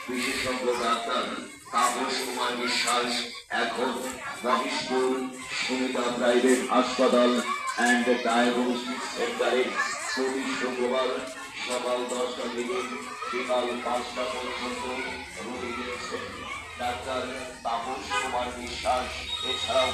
বিশেষজ্ঞ ডাক্তার তাপস কুমার বিশ্বাস এখন মহেশপুর সুমিতা প্রাইভেট হাসপাতাল অ্যান্ড ডায়াগনস্টিক সেন্টারে প্রতি শুক্রবার সকাল 10টা থেকে বিকাল 5টা পর্যন্ত রোগী দেখছেন ডাক্তার তাপস কুমার বিশ্বাস। এছাড়াও